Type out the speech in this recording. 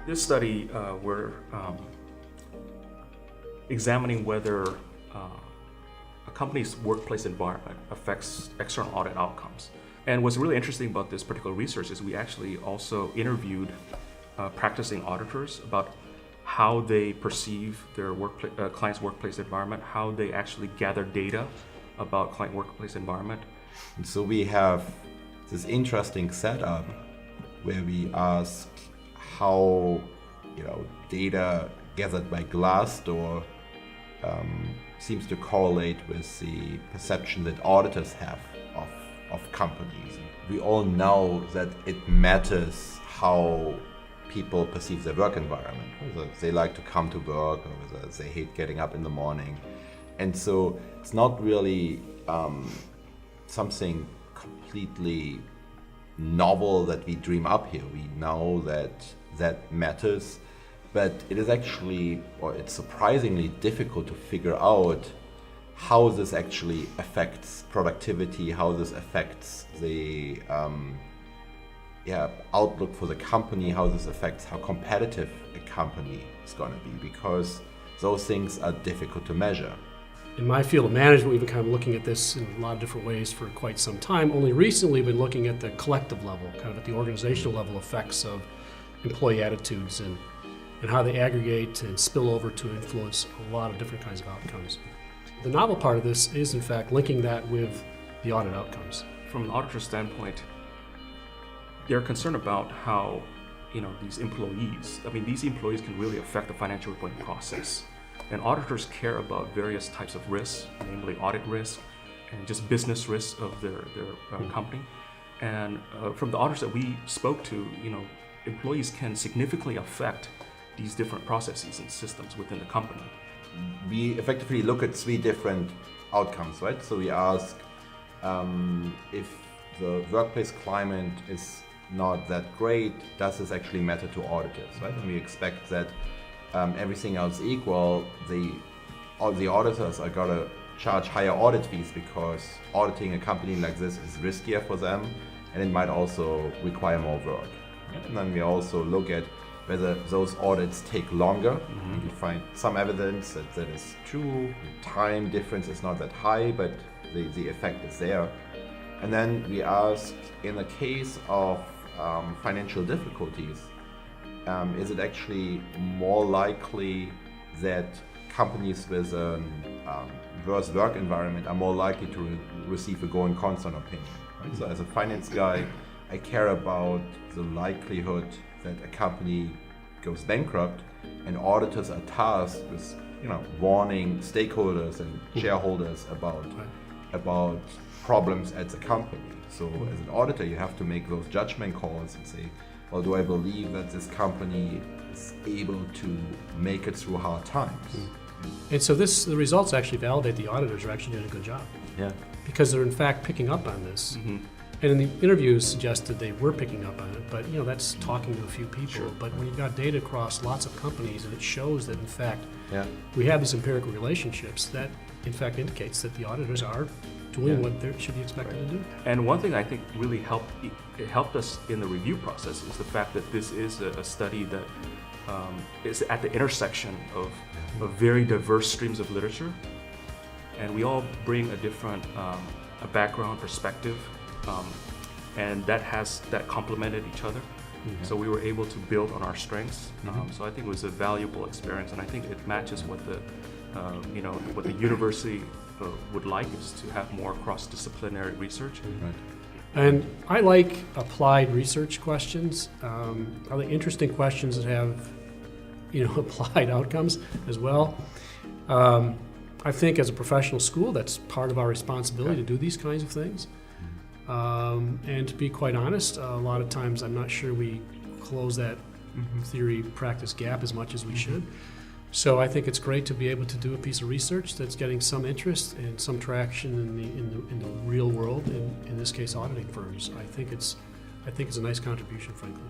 This study, we're examining whether a company's workplace environment affects external audit outcomes. And what's really interesting about this particular research is we actually also interviewed practicing auditors about how they perceive their client's workplace environment, how they actually gather data about client workplace environment. And so we have this interesting setup where we ask how data gathered by Glassdoor seems to correlate with the perception that auditors have of companies. We all know that it matters how people perceive their work environment, whether they like to come to work or whether they hate getting up in the morning. And so it's not really something completely novel that we dream up here. We know that matters, but it is actually, or it's surprisingly difficult to figure out how this actually affects productivity, how this affects the outlook for the company, how this affects how competitive a company is going to be, because those things are difficult to measure. In my field of management, we've been kind of looking at this in a lot of different ways for quite some time. Only recently, we've been looking at the collective level, kind of at the organizational level effects of employee attitudes and how they aggregate and spill over to influence a lot of different kinds of outcomes. The novel part of this is, in fact, linking that with the audit outcomes. From an auditor standpoint, they're concerned about how these employees can really affect the financial reporting process. And auditors care about various types of risks, namely audit risk and just business risks of their company. And from the auditors that we spoke to, employees can significantly affect these different processes and systems within the company. We effectively look at 3 different outcomes, right? So we ask if the workplace climate is not that great, does this actually matter to auditors, right? And we expect that everything else equal, the auditors are going to charge higher audit fees because auditing a company like this is riskier for them, and it might also require more work. And then we also look at whether those audits take longer. Mm-hmm. We find some evidence that is true. The time difference is not that high, but the effect is there. And then we ask, in the case of financial difficulties, is it actually more likely that companies with a worse work environment are more likely to receive a going concern opinion? Right? So as a finance guy, I care about the likelihood that a company goes bankrupt, and auditors are tasked with warning stakeholders and shareholders about problems at the company. So as an auditor, you have to make those judgment calls and say, well, do I believe that this company is able to make it through hard times? And so the results actually validate the auditors are actually doing a good job. Yeah. Because they're in fact picking up on this. Mm-hmm. And in the interviews suggested they were picking up on it, but that's talking to a few people. Sure. But when you've got data across lots of companies and it shows that in fact Yeah. we have these empirical relationships, that in fact indicates that the auditors are doing what they should be expected to do. And one thing I think really helped us in the review process is the fact that this is a study that is at the intersection of very diverse streams of literature, and we all bring a different a background perspective, and that complemented each other. Mm-hmm. So we were able to build on our strengths. Mm-hmm. So I think it was a valuable experience, and I think it matches what the university would like, is to have more cross-disciplinary research. Right. And I like applied research questions. I like interesting questions that have, applied outcomes as well. I think as a professional school, that's part of our responsibility to do these kinds of things. And to be quite honest, a lot of times I'm not sure we close that theory-practice gap as much as we should. So I think it's great to be able to do a piece of research that's getting some interest and some traction in the real world, in this case auditing firms. I think it's a nice contribution, frankly.